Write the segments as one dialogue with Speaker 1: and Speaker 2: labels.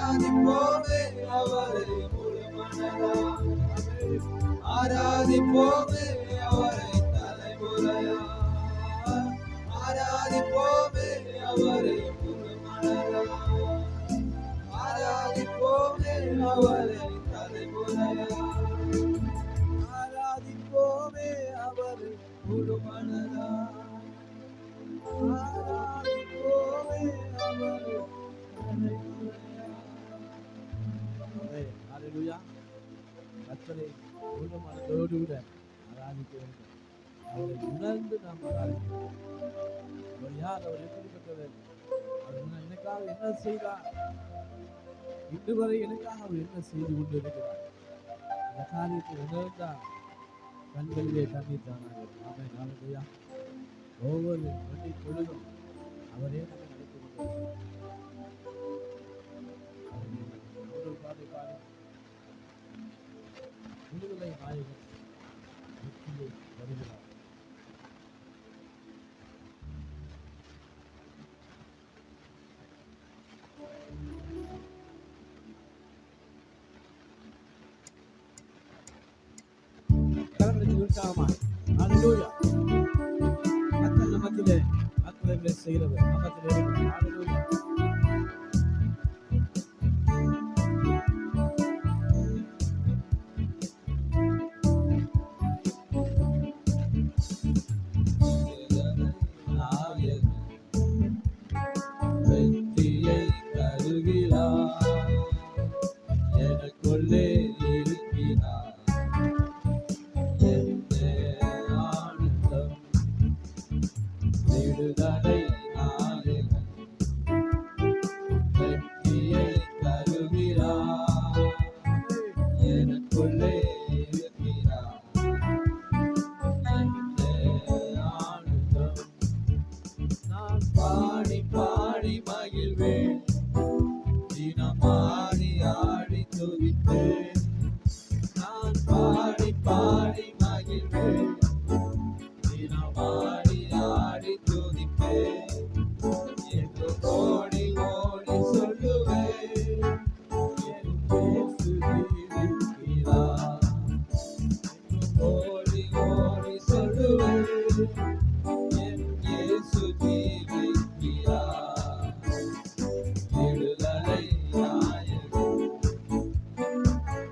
Speaker 1: ஆராதிப்போமே அவரை முழு மனதாய், ஆராதிப்போமே அவரை தலைமுறையா, ஆராதிப்போமே அவரை முழு மனதாய், ஆராதிப்போமே அவரை தலைமுறையா, ஆராதிப்போமே அவரை முழு மனதாய், ஆராதிப்போமே அவரை தலைமுறையா. ஹல்லேலூயா. கர்த்தரை முழு மனதோடு கூட ஆராதிக்க வேண்டும். அவரை உணர்ந்து நாம் ஆராதிக்க வேண்டும். அவர் யார்? அவர் எப்படிப்பட்டவர்? அவர் எனக்காக என்ன செய்தார்? இன்று வரை எனக்காக அவர் என்ன செய்து கொண்டு இருக்கிறார்? அந்த காரியத்தை உணர்ந்தால் கண்களிலே கண்ணீர் தானாக. ஆமென். ஹல்லேலூயா. ஒவ்வொரு வண்டி பொழுதும் அவரே நம்மை நடத்தி கொண்டிருக்கிறார். பாடி பாடி விடுதலை நாயகன் வெற்றியை வருகிறார். ஹல்லேலூயா. கர்த்தர் நமக்கிலே அற்புதங்களை செய்கிறவர். நமக்கிலே இருக்கிறார். ஹல்லேலூயா. வெற்றியை தருகிறார், எனக்குள்ளே இருக்கிறார். விடுதலை நாயகன் வெற்றியை தருகிறார், எனக்குள்ளே இருக்கிறார். ஆனந்தம் நான் பாடி பாடி மகிழ்வேன், தினம் ஆடி ஆடி துதிப்பேன். நான் பாடி பாடி மகிழ்வேன், தினம் ஆடி ஆடி துதிப்பேன். என்று ஓடி ஓடி சொல்லுவேன், என் இயேசு ஜீவிக்கிறார். என்று ஓடி ஓடி சொல்லுவேன், என் இயேசு ஜீவிக்கிறார். விடுதலை நாயகன்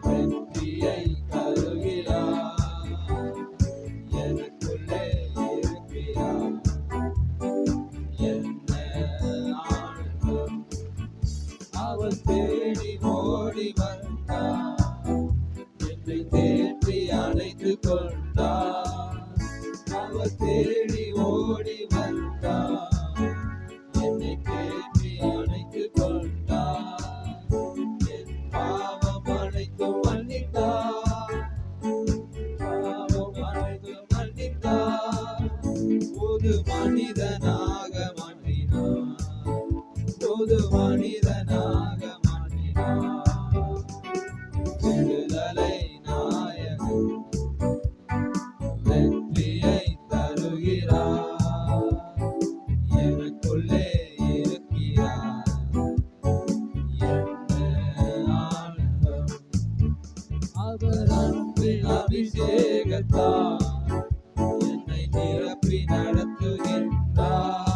Speaker 1: வெற்றியை தருகிறார், எனக்குள்ளே இருக்கிறார். என்ன ஆனந்தம்! அவர் தேடி ஓடி வந்தார், என்னை தேற்றி அழைத்து கொண்டார். அவர் தேடி ஓடி வந்தார், என்னை தேற்றி அழைத்து கொண்டார். என் பாவம் அனைத்தும் மன்னித்தார், பாவம் அனைத்தும் மன்னித்தார். புது மனிதனாக மாற்றினார், புது மனிதனாக மாற்றினார். விடுதலை நாயகன் வெற்றியை தருகிறார், எனக்குள்ளே இருக்கிறார். என்ன ஆனந்தம்! அவர் அன்பின் அபிஷேகத்தால் என்னை நிரப்பி நடத்துகின்றார்.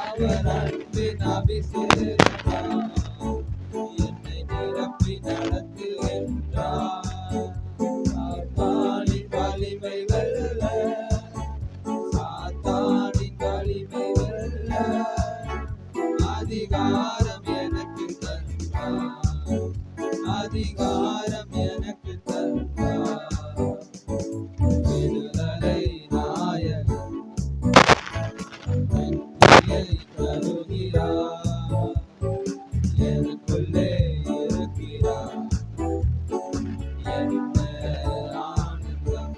Speaker 1: அவர் அன்பின் அபிஷேகத்தால் என்னை நிரப்பி நடத்துகின்றார். சாத்தானின் வலிமை வெல்ல, சாத்தானின் வலிமை வெல்ல அதிகாரம் எனக்கு தந்தார், அதிகாரம் எனக்கு தந்தார். விடுதலை நாயகன் வெற்றியை தருகிறார், எனக்குள்ளே இருக்கிறார். என்ன ஆனந்தம்!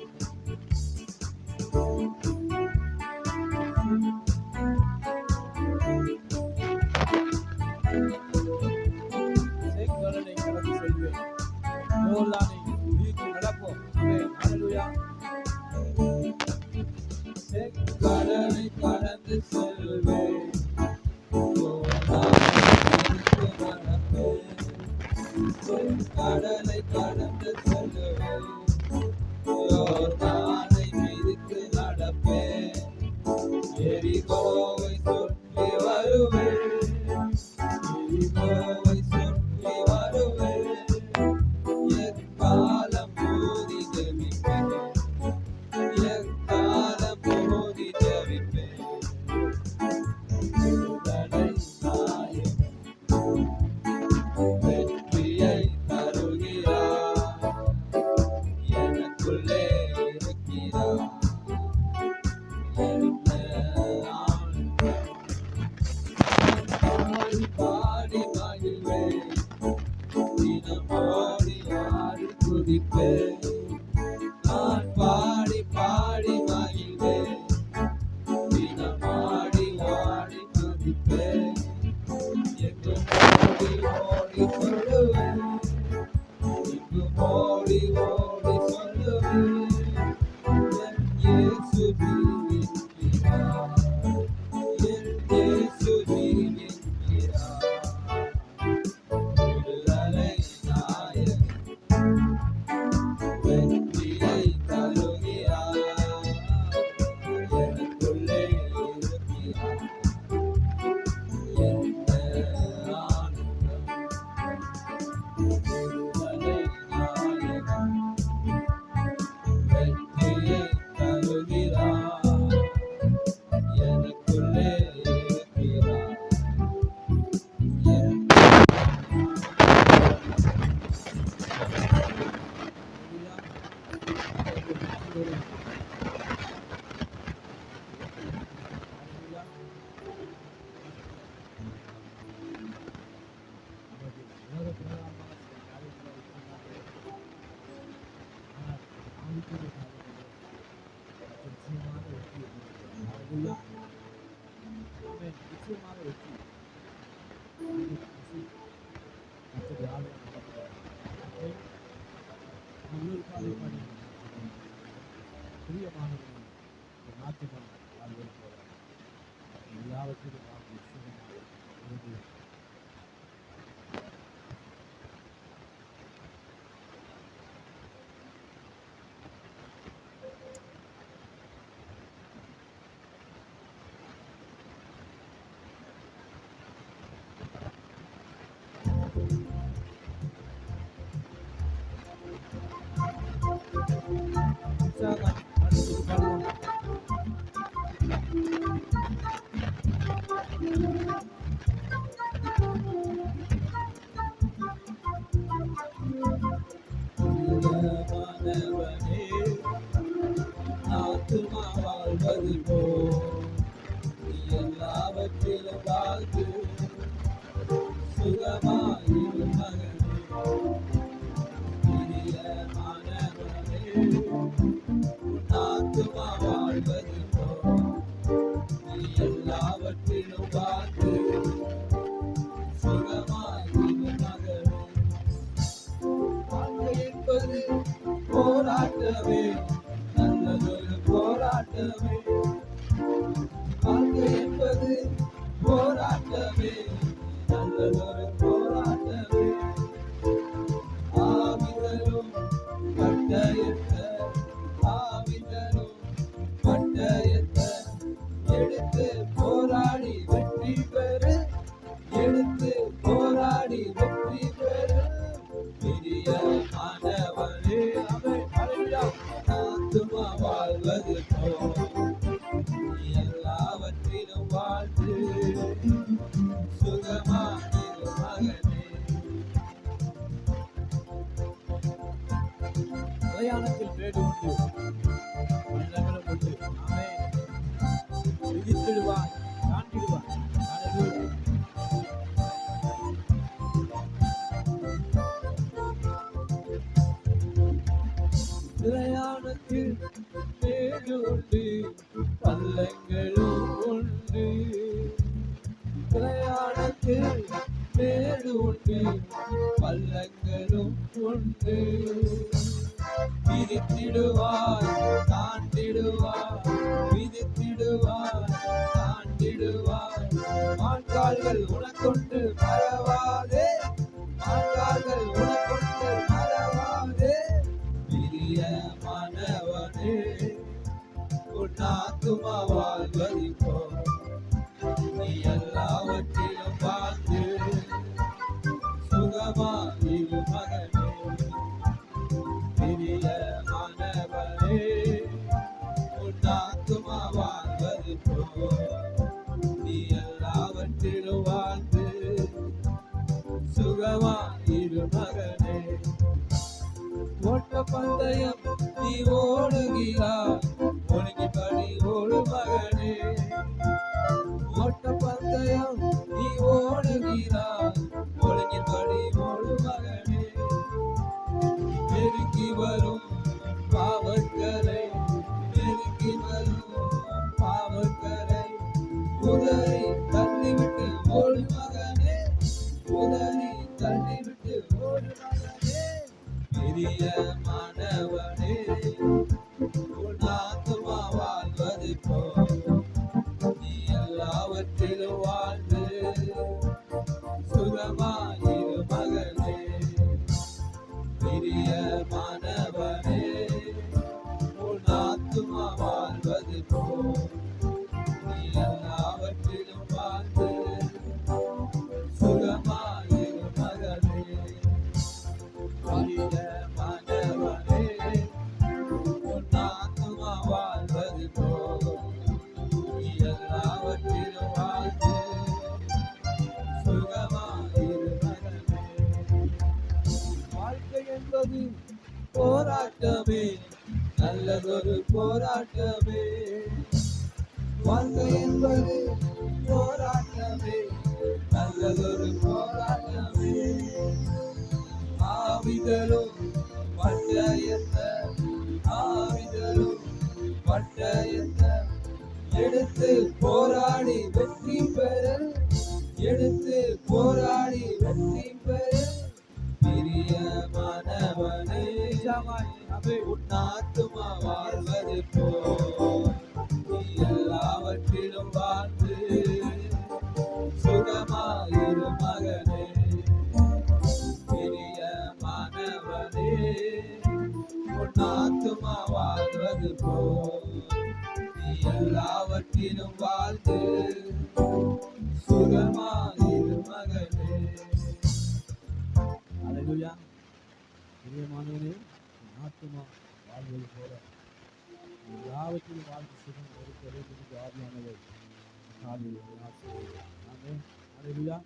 Speaker 1: செங்கடலை கடந்து செல்வேன், யோர்தானை நீக்கி நடப்போம். ஆமென். ஹல்லேலூயா. செங்கடலை கடந்து செல்வேன், யோர்தானை நீக்கி நடப்பேன். கடலை கடந்து செல்லுவேன், யோர்தானை மிதித்து நடப்பேன், எரிகோவை சுற்றி வருவேன், எரிகோவை சுற்றி வருவேன், எக்காலம் மோதி ஜெபிப்பேன், எக்காலம் மோதி ஜெபிப்பேன், விடுதலை நாயகன் வெற்றியை தருகிறார், எனக்குள்ளே இருக்கிறார். பாடி பாடி மகிழ்வேன், தினமோடி ஆடி துதிப்பேன், நான் பாடி பாடி மகிழ்வேன், தினமாடி ஆடி துதிப்பேன், எங்கும் ஓடி ஓடி சொல்லுவேன், எங்கும் ஓடி ஓடி சொல்லுவேன், என் இயேசு ஜீவிக்கிறார், என் இயேசு ஜீவிக்கிறார். விடுதலை நாயகன் வெற்றியை தருகிறார், எனக்குள்ளே இருக்கிறார். என்ன ஆனந்தம்! விடுதலை நாயகன் வெற்றியை தருகிறார், எனக்குள்ளே இருக்கிறார். மாணவனே, ஆத்துமா வாழ்வது போல் நீ எல்லாவற்றிலும் வாழ்ந்து சுகமாயிரு மகனே. பிரியமானவனே, ஆத்துமா வாழ்வது போல் நீ எல்லாவற்றிலும் வாழ்ந்து சுகமாயிரு மகனே. வாழ்க்கை என்பது போராட்டமே, நல்லதொரு போராட்டமே. வாழ்க்கை என்பது போராட்டமே, நல்லதொரு போராட்டமே. ஆவிதரும் பட்டயத்த, ஆவிதரும் பட்டயத்த எடுத்து போராடி வெற்றி பெறு, எடுத்து போராடி வெற்றி பெறு. பிரியமானவனே, அவன் ஆத்துமா வாழ்வது போல் நீ எல்லாவற்றிலும் வாழ்ந்து சுகமாயிரு மகனே. பிரயாணத்தில் பேடு உண்டு, வெள்ளங்களும் உண்டு. ஆமென். விதித்திடுவாய், தாண்டிடுவாய். ஹல்லேலூயா. பிரயாணத்தில் மேடு உண்டு, பள்ளங்களும் உண்டு. பிரயாணத்தில் மேடு உண்டு, பள்ளங்களும் உண்டு. விதித்திடுவாய், தாண்டிடுவாய், விதித்திடுவாய், தாண்டிடுவாய். மான்கால்கள் உனக்கொண்டு பரவாதே, மான்கால்கள் உனக்கு சுகமா இரு மகனே பிரியமானவரே உன் ஆத்துமா வாழ்வது நீ எல்லாவற்றிலும் வாழ்ந்து சுகமா இரு மகனே ஓட்ட பந்தயம் நீ ஓடுகிறாய் ஒழுங்கிப்படி ஓடு மகனே ஓட்ட பந்தயம் நீ ஓடுகிறாய் ஒழுங்கிப்படி ஓடு மகனே நெருங்கி வரும் பாவக்கரை நெருங்கி வரும் பாவக்கரை உதறி தள்ளிவிட்டு ஓடு மகனே உதறி தள்ளிவிட்டு ஓடு மகனே பிரியமானவனே உன் ஆத்துமா வாழ்வது நீ எல்லாவற்றிலும் வாழ்ந்து சுகமாயிரு மகனே பிரியமானவனே உன் ஆத்துமா வாழ்வது நீ எல்லாவற்றிலும் வாழ்ந்து சுகமாயிரு மகனே பிரியமானவனே உன் ஆத்துமா வாழ்வது நீ எல்லாவற்றிலும் வாழ்ந்து சுகமாயிரு மகனே வாழ்க்கை என்பது போராட்டமே நல்லதொரு போராட்டமே வாழ்க்கை என்பது போராட்டமே நல்லதொரு போராட்டமே ஆவிதரும் பட்டயத்த ஆவிதரும் பட்டயத்த எடுத்து போராடி வெற்றி பெற எடுத்து போராடி வெற்றி பெற பிரியமானவனே உன் ஆத்துமா வாழ்வது நீ எல்லாவற்றிலும் வாழ்ந்து சுகமாயிரு மகனே பிரியமானவனே உன் ஆத்துமா வாழ்வது நீ எல்லாவற்றிலும் வாழ்ந்து சுகமாயிரு மகனே. அல்லேலூயா. பிரியமானவனே ஆத்துமா வாழ்வது போல எல்லாவற்றிலும் வாழ்ந்து சுகம் கொடுக்க ஆவியானவர் அல்லேலூயா.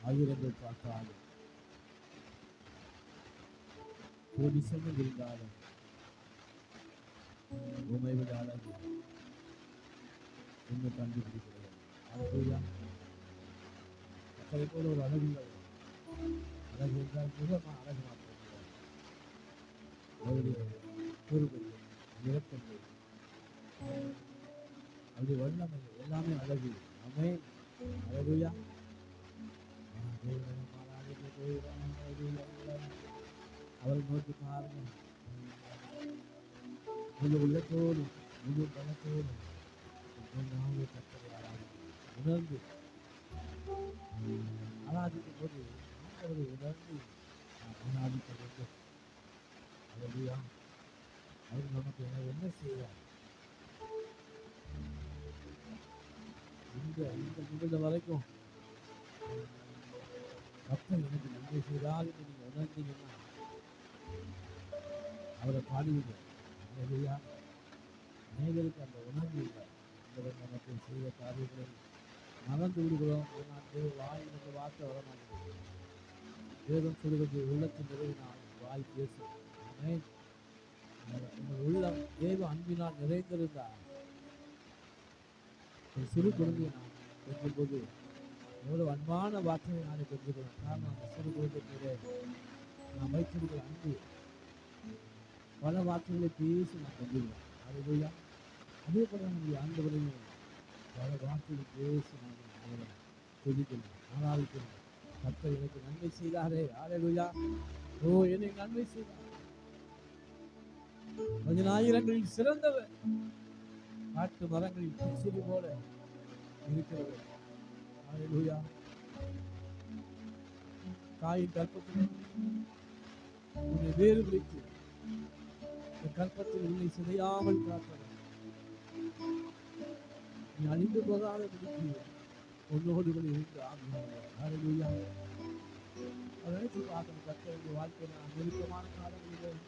Speaker 1: ஆயிரங்கள் பார்த்தாலும் கோடி செல்வம் இருந்தாலும் உண்மை விட அழகு உண்மை கண்டுபிடிக்கிறது. அல்லேலூயா. அதை போல ஒரு அழகு அழகு என்றால் மிகமா அழகு மாற்றம் அவருடைய பொறுப்பு இறக்கத்தை அவருடைய வண்ணமை எல்லாமே அழகு. அமே அல்லேலூயா. அவரை நோக்கி பாருங்க. முழு உள்ளத்தோடு முழு பலத்தோடு உணர்ந்து ஆராதிக்கும் போது அவரை உணர்ந்து ஆராதிக்க வேண்டும். அல்லேலூயா. அவர் நமக்கு என்ன செய்வார்? இந்த நிகழ்ந்த வரைக்கும் கர்த்தர் எனக்கு நன்மை செய்தால் என்று நீங்க உணர்ந்தீங்கன்னா அவரை பாடுவீங்க. அல்லேலூயா. அநேகருக்கு அந்த உணர்வு இல்லை. நமக்கு செய்த காரியங்களை மறந்து விடுகிறோம். வாயிலிருந்து வார்த்தை வர மாட்டேங்குது. வேதம் சொல்கிறது உள்ளத்தின் நிறைவினால் வாய் பேசும். உங்கள் உள்ளம் தேவ அன்பினால் நிறைந்திருந்தார் சிறு குழந்தையை நான் பெற்றும்போது எவ்வளவு அன்பான வார்த்தையை நான் பெற்றுக்கிறேன். காரணம் அந்த சிறு குழந்தை நான் வைத்திருக்கிற அன்பு பல வார்த்தைகளை பேசி நான் பெற்றுக்கிறேன். அல்லேலூயா. அதே போல நம்முடைய ஆண்டவரையும் பல வார்த்தைகளை பேசி நான் அவரை துதிக்கிறேன், ஆராதிக்கிறேன். கர்த்தர் எனக்கு நன்மை செய்தாரே. அல்லேலூயா. ஓ, என்னை நன்மை செய்தார். 10,000களில் சிறந்தவர், காட்டு மரங்களில் சிறு போல இருக்கிறவர். ஹalleluya. தாயின் கற்பத்தில் உன்னை வேறு பிடித்து கற்பத்தில் உன்னை சிதையாமல் காத்தவர், நீ அழிந்து போகாத பிடித்து உன்னோடு கூட இருந்து ஆகுவார். ஹalleluya. அதை நினைச்சு பார்க்கணும். கர்த்தருடைய வாழ்க்கையில் நான் நெருக்கமான காலங்களில்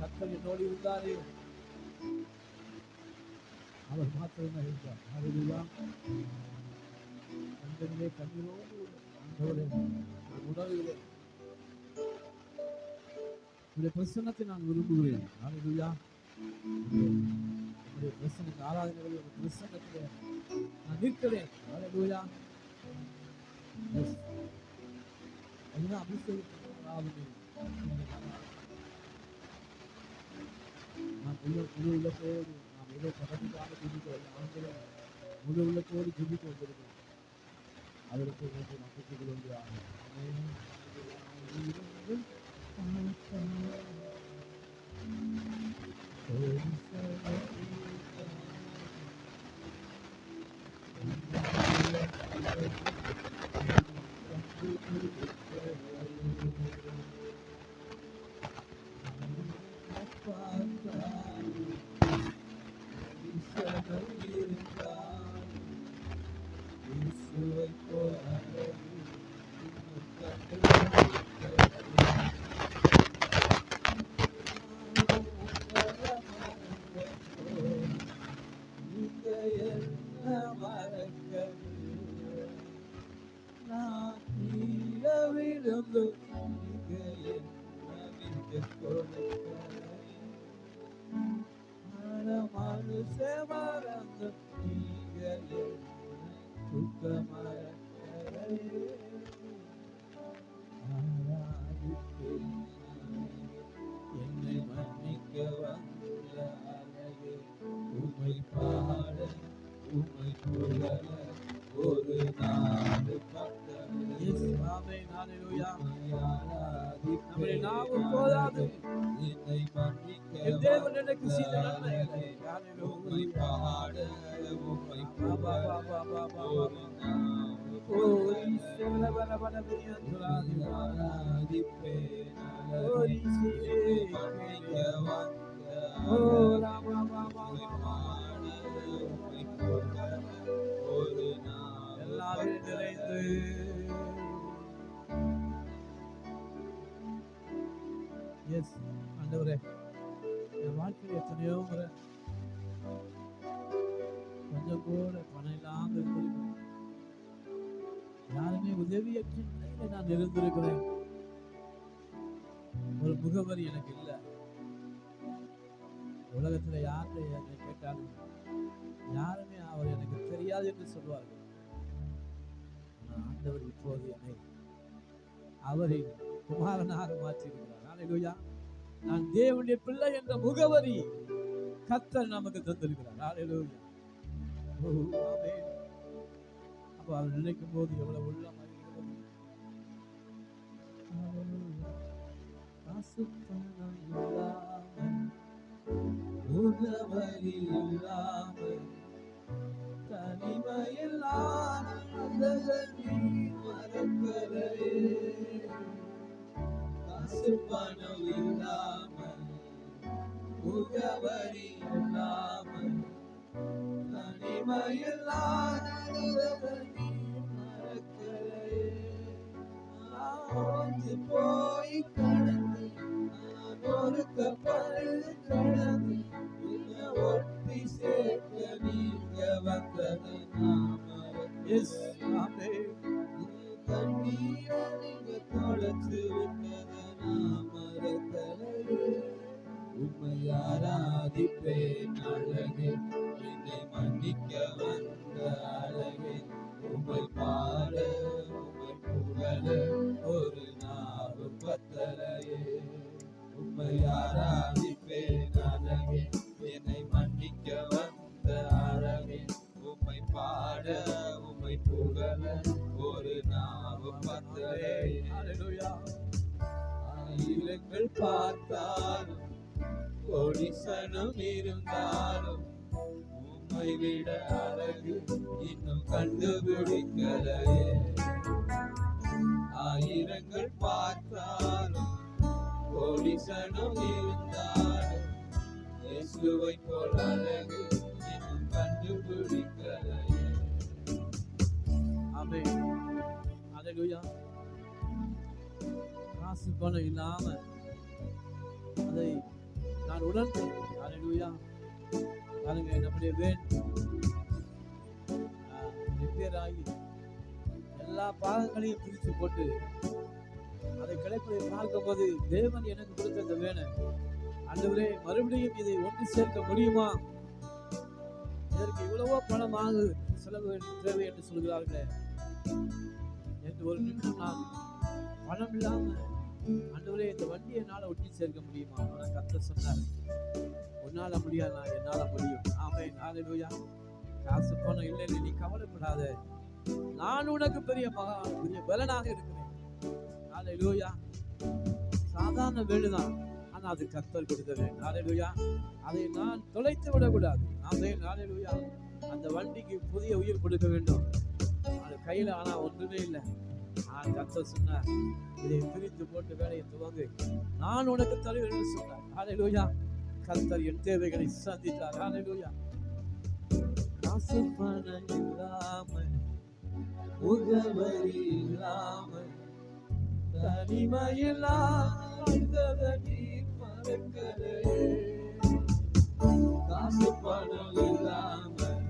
Speaker 1: கர்த்தர் என்னோடு இருந்தாரே, அவர் மாத்திரமே இருந்தார். ஹalleluya. கண்களிலே கண்ணீரோடு ஆண்டவரே நான் உணர்கிறேன், உடைய பிரசன்னத்தை நான் விரும்புகிறேன். ஹalleluya. உடைய பிரசன்ன ஆராதனைகளில் ஒரு பிரசன்னத்திலே நான் நிற்கிறேன். ஹalleluya. அதுதான் அபிஷேகத்தின் ஆராதனை. நான் முழு உள்ளத்தோடு நாம் ஏதோ பதவிக்காக ஜெபிக்கிறோம், ஆண்களை முழு உள்ளத்தோடு ஜெபிக்க வந்திருக்கிறோம். அதற்கு நான் பெற்றுக் கொள்கிறார். என்னை மன்னிக்க வந்த அழகே, உம்மை பாட உம்மை புகழ ஒரு நாடு நம்முடைய நாமம் போதாது, என்னை மன்னிக்க தேவன் எனக்கு செய்த நன்மைகளை உம்மை பாட உம்மை புகழ ஒரு நாடு எல்லாரும் நிறைந்து ஆண்டவரே, என் வாழ்க்கையில் எத்தனையோ முறை கொஞ்சம் கூட பணம் இல்லாமல் இருந்திருக்கிறேன். யாருமே உதவியற்ற நிலையில நான் இருந்திருக்கிறேன். ஒரு முகவரி எனக்கு இல்லை. உலகத்துல யார்கிட்ட என்னை கேட்டாலும் யாருமே அவர் எனக்கு தெரியாது என்று சொல்வார்கள். ஆண்டவர் இப்போது என்னை அவரின் குமாரனாக மாற்றியிருக்கிறார். ஹalleluya. நான் தேவனுடைய பிள்ளை என்ற முகவரி கர்த்தர் நமக்கு தந்திருக்கிறார். ஹalleluya. ஆமென். அப்ப அவர் நினைக்கும் போது எவ்வளவு உள்ளம் அறிகிறது. ஆசுத்தனம் இல்லாமல் முகவரி இல்லாமல் தனிமையில்லாத மறக்கலையே, காசு பணம் இல்லாமல் முகவரி இல்லாமல் தனிமையில்லாத மறக்கலையே, நான் போய் கடந்து நான் ஒரு கப்பல் கடந்து ஒட்டி சேர்க்க நீங்க வந்தது தண்ணீரை நீங்க தொடச்சு விட்டது நாமரக்கலையே, உம்மை ஆராதிப்பேன் அழகே, என்னை மன்னிக்க வந்த அழகே, உம்மை பாட உம்மை புகழ ஒரு நாவு பத்தலையே, உம்மை ஆராதிப்பேன் அழகே, என்னை மன்னிக்க வந்த அழகே, உம்மை பாட உம்மை புகழ ஒரு நாவு பத்தலையே. ஹalleluya. ஆயிரங்கள் பார்த்தாலும் கோடி சனம் இருந்தாலும் உம்மை விட அழகு இன்னும் கண்டுபிடிக்கலையே. ஆயிரங்கள் பார்த்தாலும் கோடிசனம் இருந்தாலும் இயேசுவை போல் அழகு இன்னும் கண்டுபிடிக்கலையே. ஆமென். ஹல்லேலூயா. காசு பணம் இல்லாம அதை நான் உணர்ந்தேன். ஹல்லேலூயா. பாருங்க, நம்முடைய வேன் ரிப்பேர் ஆகி எல்லா பாகங்களையும் பிரித்து போட்டு அதை கிடைப்பதை பார்க்கும் போது தேவன் எனக்கு கொடுத்த இந்த வேனை ஆண்டவரே மறுபடியும் இதை ஒன்று சேர்க்க முடியுமா? இதற்கு இவ்வளவோ பணம் ஆகுது, செலவு தேவை என்று சொல்கிறார்களே என்று ஒரு நிமிடம் நான் பணம் இல்லாம ஆண்டவரே இந்த வண்டியை என்னால ஒட்டி சேர்க்க முடியுமா? ஆனால் கர்த்தர் சொன்னார், உன்னால முடியாது, என்னால முடியும். ஆமென். ஹல்லேலூயா. காசு பணம் இல்லை, நீ கவலைப்படாத, நான் உனக்கு பெரிய பலனாக இருக்கிறேன். ஹல்லேலூயா. சாதாரண வேணுதான், ஆனா அது கர்த்தர் கொடுத்த வேண்டும். ஹல்லேலூயா. அதை நான் தொலைத்து விடக்கூடாது. ஆமென். ஹல்லேலூயா. அந்த வண்டிக்கு புதிய உயிர் கொடுக்க வேண்டும். அது கையில ஆனா ஒன்றுமே இல்லை. கர்த்தர் சொன்னார், இதை பிரித்து போட்டு வேலையை துவங்கு, நான் உனக்கு தருவேன் என்று சொன்னார். ஹல்லேலூயா. கர்த்தர் என் தேவைகளை சந்தித்தார். ஹல்லேலூயா. காசு பணம் இல்லாமல் முகவரி இல்லாமல் தனிமையில்லாமல் நீ மறக்கலையே. காசு பணம் இல்லாமல்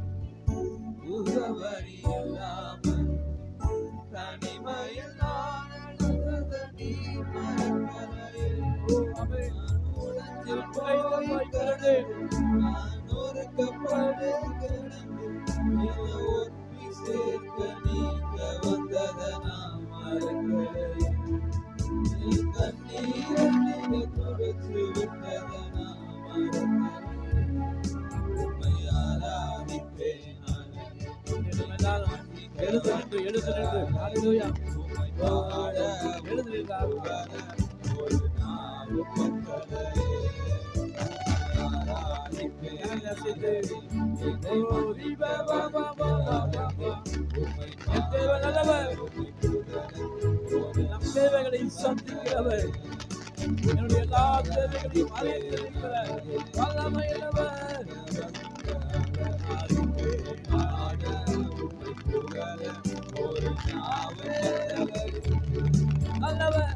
Speaker 1: முகவரி இல்லாமல் தனிமையில்லாமல் நீ மறக்கலையே. நான் ஒருக்கப்படுகிறேன் ஒப்பி சேர்க்க நீங்க வந்தத நான் மறக்கலையே. கண்ணீரை நீங்க தொடச்சு விட்டத நான் மறக்கலையே. உம்மை ஆராதிப்பேன் ஒரு நாள் பக்கலையே. தேவைகளை சந்திக்கிறவர், என்னுடைய எல்லா தேவைகளையும் அறிந்திருக்கிறவர், வல்லமையுள்ளவர். நல்லவர்.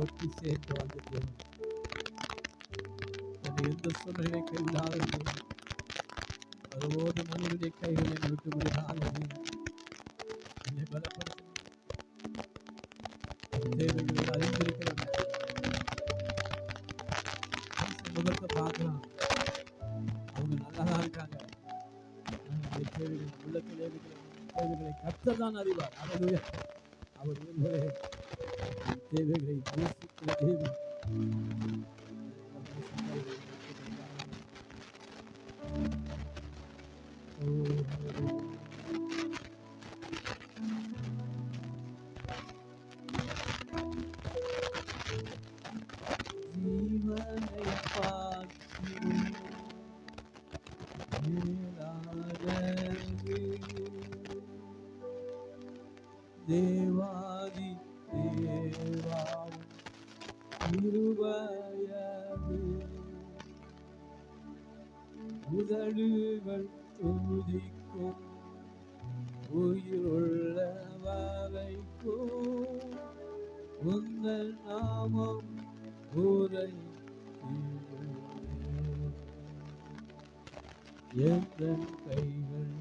Speaker 1: ஒட்டி சேர்த்து வந்துட்டு எந்த சூழ்நிலை கைவிடாத அதுபோது மனிதனுடைய கைகளை விட்டு விடாது என்னை பலப்படுத்த தேவைகளை அறிந்திருக்கிறது. முகத்தை பார்க்கலாம், அவங்க நல்லாதான் இருக்காங்க. தேவைகள் உள்ளத்தில் இருக்கிற தேவைகளை கர்த்தர் தான் அறிவார். ஹல்லேலூயா. அவர் ஒருவரே தேவைகளை நேசிக்கிற தேவன். தேவாதி தேவாவும் இருவயது உதடுகள் துதிக்கும் உயிருள்ள வரைக்கும் உங்கள் நாமம் உரை எந்தன் கைகள்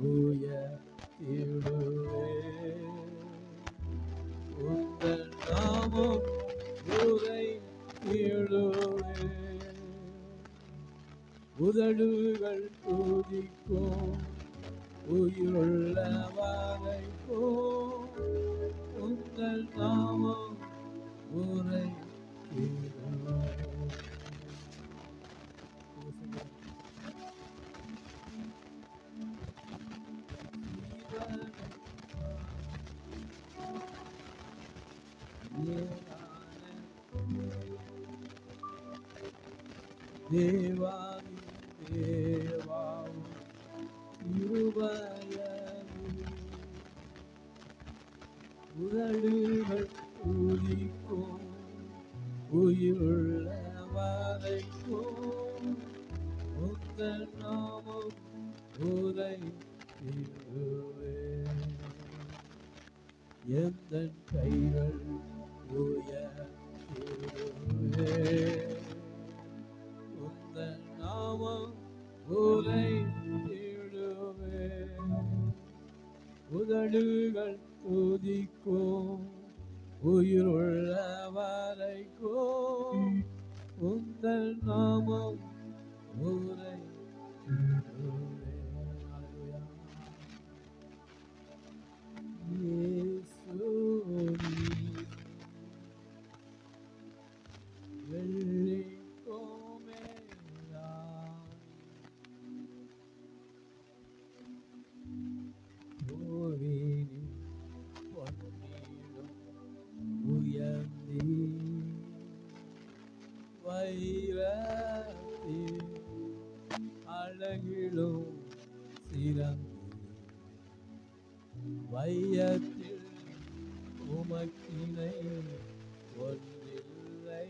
Speaker 1: உயர்த்திடுவே உந்தன் நாமம் உரைத்திடுவே உதடுகள் துதிக்கும் உயிருள்ள வரைக்கும் உந்தன் நாமம் உரைத்திடுவே தேவாதி தேவாவும் இருபயது உதடுகள் துதிக்கும் உயிருள்ள வரைக்கும் உந்தன் நாமம் உரைத்திடுவே எந்தன் கைகள் உயர்த்திடுவே உந்தன் நாமம் உரைத்திடுவே உதடுகள் துதிக்கும் உயிருள்ள வரைக்கும் உந்தன் நாமம் உரைத்திடுவே. இயேசுவே வெள்ளி கோமேதான் பூவினி பொன்னிலும் உயர்ந்தி வைரத்தில் அழகிலும் சிறந்தி வையத்தில் உமக்கினை ஒன்றில்லை.